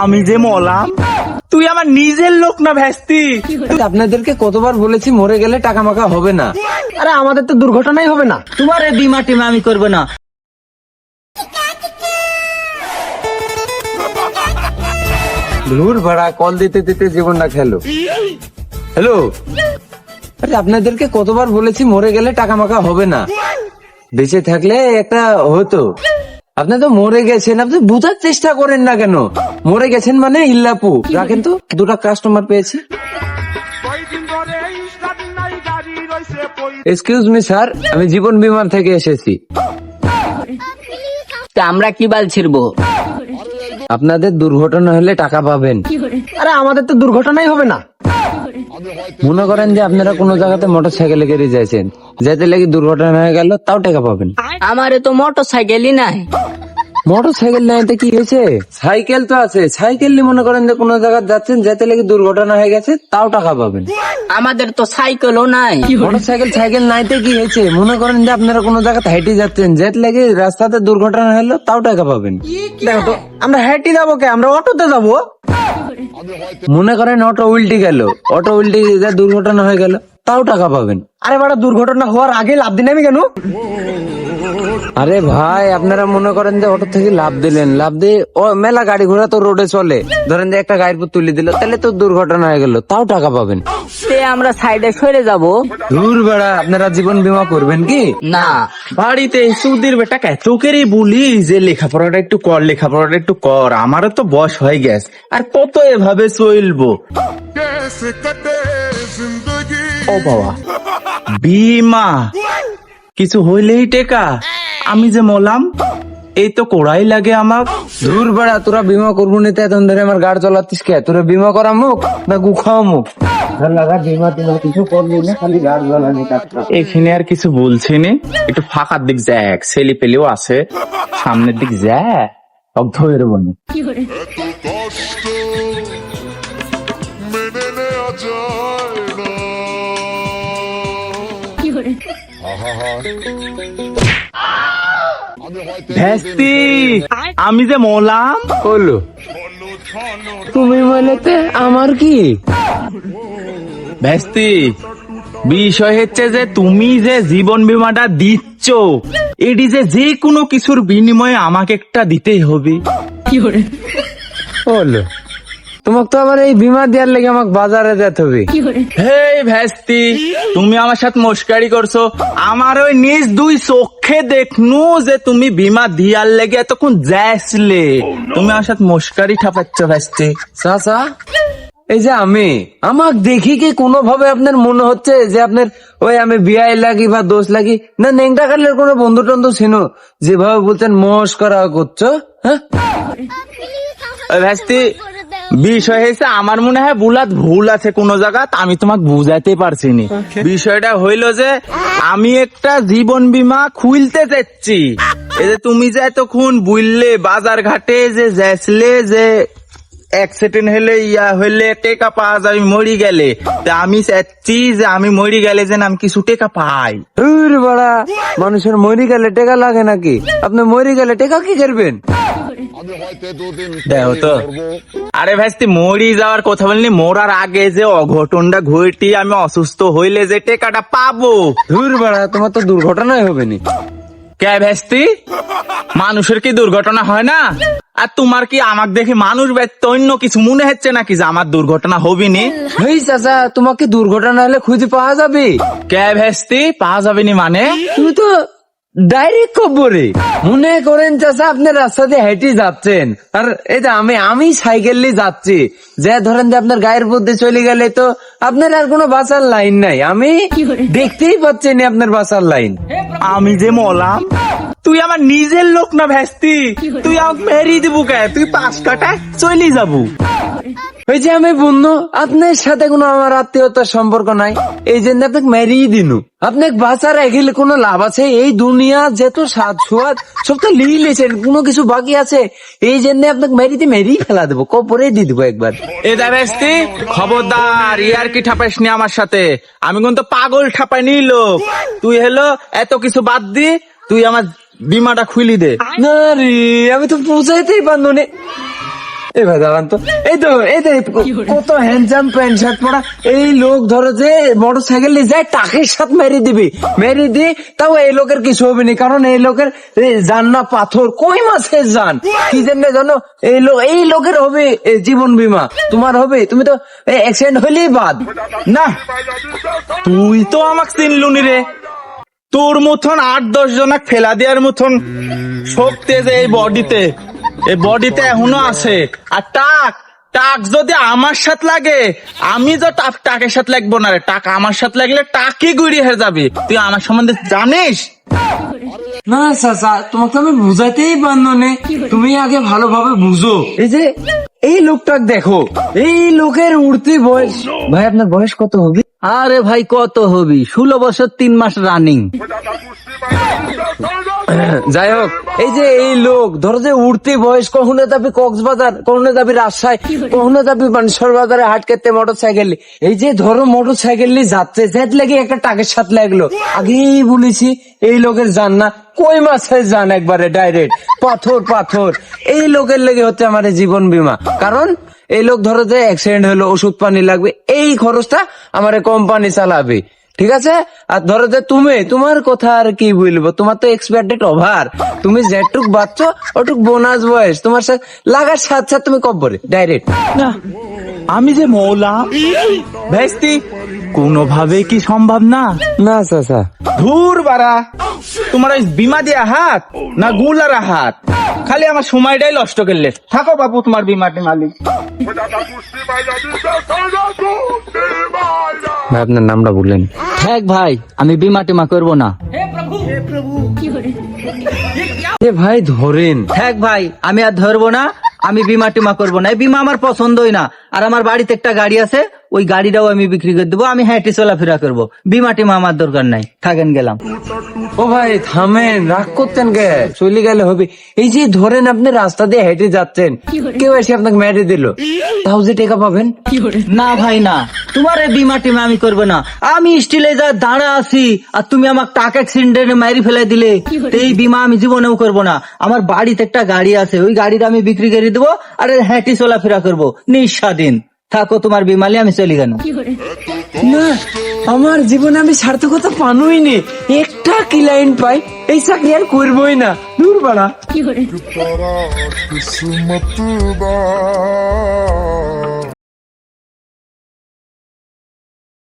আমি যে মলাম, তুই আমার নিজের লোক না ভেস্তি। আপনাদেরকে কতবার বলেছি মরে গেলে টাকা মাকা হবে না। আরে আমাদের তো দুর্ঘটনাই হবে না। তোমার এই বিমা টিমা আমি করবো না। ধুর ভাড়া, কল দিতে দিতে জীবনটা খেলো। হ্যালো, আরে আপনাদেরকে কতবার বলেছি মরে গেলে টাকা মাকা হবে না, বেঁচে থাকলে একটা হতো। আপনি তো মরে গেছেন, আপনি বুঝার চেষ্টা করেন না কেন? মরে গেছেন মানে ইল্লাপু। রাখেন তো, দুটা কাস্টমার পেয়েছি। এক্সকিউজ মি স্যার, আমি জীবন বিমান থেকে এসেছি। তা আমরা কি বাল ছিড়বো? আপনাদের দুর্ঘটনা হলে টাকা পাবেন। আরে আমাদের তো দুর্ঘটনাই হবে না। মনে করেন যে আপনারা কোনো জায়গাতে মোটর সাইকেলে করে যাচ্ছেন, যেতে লেগে দুর্ঘটনা হয়ে গেল, তাও টাকা পাবেন। আমারে তো মোটর সাইকেলই নাই। মোটর সাইকেল নাই তো কি হয়েছে? সাইকেল তো আছে। সাইকেল নিয়ে মনে করেন যে কোনো জায়গায় যাচ্ছেন, যেতে লেগে দুর্ঘটনা হয়ে গেছে, তাও টাকা পাবেন। আমাদের তো সাইকেলও নাই। মোটর সাইকেল নাইতে কি হয়েছে? মনে করেন যে আপনারা কোনো জায়গাতে হেঁটে যাচ্ছেন, যেতে লেগে রাস্তাতে দুর্ঘটনা হলো, তাও টাকা পাবেন। দেখো তো, আমরা হেঁটে যাবো কে? আমরা অটোতে যাবো। মনে করেন অটো উল্টে গেল, অটো উল্টে যা দুর্ঘটনা হয়ে গেল, তাও টাকা পাবেন। আরে বাড়া, দুর্ঘটনা হওয়ার আগে লাভ দিন আমি কেন? আরে ভাই, আপনারা মনে করেন যে অটো থেকে লাভ দিলেন, লাভ দিয়ে ও মেলা গাড়ি ঘোড়া তো রোডে চলে, ধরেন যে একটা গাড়ির উপর তুলে দিল, তাহলে তো দুর্ঘটনা হয়ে গেল, তাও টাকা পাবেন। সে আমরা সাইডে সরে যাব। দূর বেড়া, আপনারা জীবন বীমা করবেন কি? না, বাড়িতে সুদের বেটা কত করেই বলি যে লেখাপড়াটা একটু কর। আমারও তো বয়স হয়ে গেছে, আর কত এভাবে চলবো। ও বাবা, বিমা কিছু হইলেই টেকা। আমি যে মলাম, এই তো কোড়াই লাগে আমার। দূর বেড়া, তোরা বীমা করবো নিতে এখন ধরে আমার গাড়ি চালাচ্ছিস কে? তোরা বীমা করা মুখ না গু খাওয়া মুখ? বীমা টিমা কিছু করবি না, খালি গাড়ি চালানি কাজটা। এখানে আর কিছু বলছি নে, একটু ফাঁকার দিক যাক, ছেলে পেলেও আছে, সামনের দিক যা ধরে বনি। কষ্ট মেনে নেওয়া যায় না। ভেস্তি, আমি যে মলাম। বললো তুমি বলেতে আমার কি? ভেস্তি, বিষয় হচ্ছে যে তুমি যে জীবন বীমাটা দিচ্ছ, এটি যে কোনো কিছুর বিনিময়ে আমাকে একটা দিতেই হবে। বললো তোমাকে তো আবার এই বীমা দেওয়ার লেগে আমাকে বাজারে যেতে হবে। হেই ভেস্তি, তুমি আমার সাথে মস্কারি করছো। আমার ওই নিজ দুই চোখে দেখনু যে তুমি বীমা দিয়ার লেগে এতক্ষণ যাইছিলে। তুমি আমার সাথে মস্কারি ঠাপাচ্ছ ভেস্তি। চাচা, এই যে আমাকে দেখি কি কোনো ভাবে আপনার মনে হচ্ছে যে আপনার ওই আমি বিয়াই লাগি বা দোষ লাগি না? নেংটা কাটলের কোনো বন্ধু টন্ধু ছিল যেভাবে বলতেন মস্করা করছো? হ্যাঁ ভেস্তি, বিষয় হয়েছে আমার মনে হয় ভুল আছে কোন জায়গা, আমি তোমাকে বুঝাইতে পারছি নি। বিষয়টা হইলো যে আমি একটা জীবন বীমা খুলতে চাচ্ছি। এই যে তুমি যে এতক্ষণ বুঝলে বাজার ঘাটে যে যাইছিলে যে অ্যাক্সিডেন্ট হইলে টেকা পাওয়া যাবে মরি গেলে, তা আমি চাচ্ছি যে আমি মরি গেলে যেন আমি কিছু টেকা পাই। বড়া, মানুষের মরি গেলে টেকা লাগে নাকি? আপনি মরি গেলে টেকা কি করবেন? দেখো তো, আরে ভাইস্তি, মরি যাওয়ার কথা বলিনি, মরার আগে যে অঘটনটা ঘটি আমি অসুস্থ হইলে যে টেকাটা পাবো। ধুর বড়া, তোমার তো দুর্ঘটনাই হবে নি। কে ভেস্তি, মানুষের কি দুর্ঘটনা হয় না? আর তোমার কি আমাকে দেখে মানুষ ব্যক্তি অন্য কিছু মনে হচ্ছে নাকি যে আমার দুর্ঘটনা হবিনি? এই চাচা, তোমাকে দুর্ঘটনা হলে খুঁজে পাওয়া যাবে? কে ভেস্তি, পাওয়া যাবে নি মানে? তুমি তো ডাইরেক্ট খবরে মনে করেন চাচা, আপনি রাস্তা দিয়ে হেঁটে যাচ্ছেন, আর এই যে আমি সাইকেল নিয়ে যাচ্ছি, যে ধরেন যে আপনার গায়ের মধ্যে চলে গেলে তো আপনার আর কোনো বাঁচার লাইন নাই। আমি দেখতেই পাচ্ছি না আপনার বাঁচার লাইন। আমি যে মলাম, তুই আমার নিজের লোক না ভেস্তি, তুই আমাকে মেরিয়ে দিবু কে? তুই 5 কাটায় চলে যাবো। ওই যে আমি বন্ধু, আপনার সাথে কোনো আমার আত্মীয়তার সম্পর্ক নাই, এই জন্য আপনাকে মেরিয়ে দিনু। আপনাকে বাঁচার এগিয়ে কোনো লাভ আছে? এই দুনিয়া যেত স্বাদ সুয়াদ সব তো লিয়েছেন, কোনো কিছু বাকি আছে? এই জন্য আপনাকে মেরিয়ে ফেলা দেবো, কপরে দিয়ে দিবো একবার। এ দা ভেস্তি, খবরদার ইয়ার কি ঠাপাইস নি আমার সাথে। আমি কিন্তু পাগল ঠাপাই নিল। তুই হলো এত কিছু বাদ দি, তুই আমার বিমাটা খুলি দে। না রে, আমি তো বুঝাইতেই পারলো না। এবার দাঁড়ান তো, এই তো কত হ্যান্ডসাম প্যান্ট শার্ট পরা এই লোক ধরো যে মোটর সাইকেল নিয়ে যায় টাকের সাথে মেরে দিয়ে তাও এই লোকের কিছু হবে না, কারণ এই লোকের জান না পাথর কই মাছের জান কি জন্য জানো, এই লোকের হবে জীবন বীমা, তোমার হবে, তুমি তো অ্যাক্সিডেন্ট হইলেই বাদ। না তুই তো আমাকে চিনলুনি রে, তোর মতন 8-10 জনক ফেলা দেওয়ার মতন শক্তি যে এই বডিতে এখনো আছে। আর টাক যদি আমার সাথে লাগে, আমি তো টাকের সাথে লাগবো না রে, টাক আমার সাথে লাগলে টাকই গুড়ি হয়ে যাবে। তুই আমার সম্বন্ধে জানিস? না চাচা, তোমাকে আমি বুঝাইতেই পারলো না, তুমি আগে ভালোভাবে বুঝো। এই লোকটাকে দেখো, এই লোকের উঠতি বয়স, ভাই আপনার বয়স কত হবে? আরে ভাই কত হবি, 16 বছর 3 মাস রানিং। যাই হোক, এই লোক ধরো যে উঠতি বয়স, কখনো যাবি কক্সবাজার, কখনো যাবি রাজশাহী, কখনো যাবি মানসর বাজারে হাট করতে মোটর সাইকেল, এই যে ধরো মোটর সাইকেল নিয়ে যাচ্ছে, যেত লেগে একটা টাকের সাথে লাগলো, আগেই বলেছি এই লোকের জান না কই মাছের জান, একবারে ডাইরেক্ট পাথর। এই লোকের লেগে হচ্ছে আমার জীবন বীমা, কারণ এই লোক ধরো যে অ্যাক্সিডেন্ট হলো, ওষুধ পানি লাগবে, এই খরচটা আমার কোম্পানি চালাবে, ঠিক আছে? আর ধরো যে তোমার কথা আর কি বলবো, তোমার তো এক্সপায়ার ওভার, তুমি যেটুক বাচ্চ ওটুক বোনাস বয়স, তোমার সাথে লাগার সাথে তুমি কব্বরে ডাইরেক্ট। না আমি যে মৌলা ভেস্তি কোনোভাবে কি সম্ভব না? না চাচা, ধুর বাড়া, তোমার ওই বিমা দেয়া হাত না গুলার হাত, খালি আমার সময়টাই নষ্ট করলে। থাকো বাবু তোমার বিমাটি মালিক। ভাই আপনার নামটা বললেন? দেখ ভাই, আমি বিমা টিমা করবো না। ভাই ধরেন। দেখ ভাই, আমি আর ধরবো না, আমি বিমা টিমা করবো না, এই বিমা আমার পছন্দই না। আর আমার বাড়িতে একটা গাড়ি আছে, ওই গাড়িটাও আমি বিক্রি করে দেবো, আমি হেঁটে চলাফেরা করবো, বিমা টিমা আমার দরকার নাই। থাকেন, গেলাম। ও ভাই থামেন, রাগ করতেন কে? চলে গেলে হবে। এই যে ধরেন আপনি রাস্তা দিয়ে হেঁটে যাচ্ছেন, কেউ এসে আপনাকে মেরে দিল, তাও যে টাকা পাবেন? না ভাই না, তোমার এই বিমা টিমা আমি করবো না। আমি স্টিলে যা দাঁড়া আছি, আর তুমি আমাকে টাকা অ্যাক্সিডেন্টে মারি ফেলে দিলে, তো এই বিমা আমি জীবনেও করবো না। আমার বাড়িতে একটা গাড়ি আছে, ওই গাড়িটা আমি বিক্রি করে দেবো, আর হেঁটে চলাফেরা করবো নিঃস্বাধীন। থাকো তোমার বিমালি, আমি চলে গেল। না, আমার জীবনে আমি সার্থকতা পানুই নি, একটা ক্লায়েন্ট পাই, এই চাকরি আর করবোই না, দূর বাড়া। तारा किस्मत दा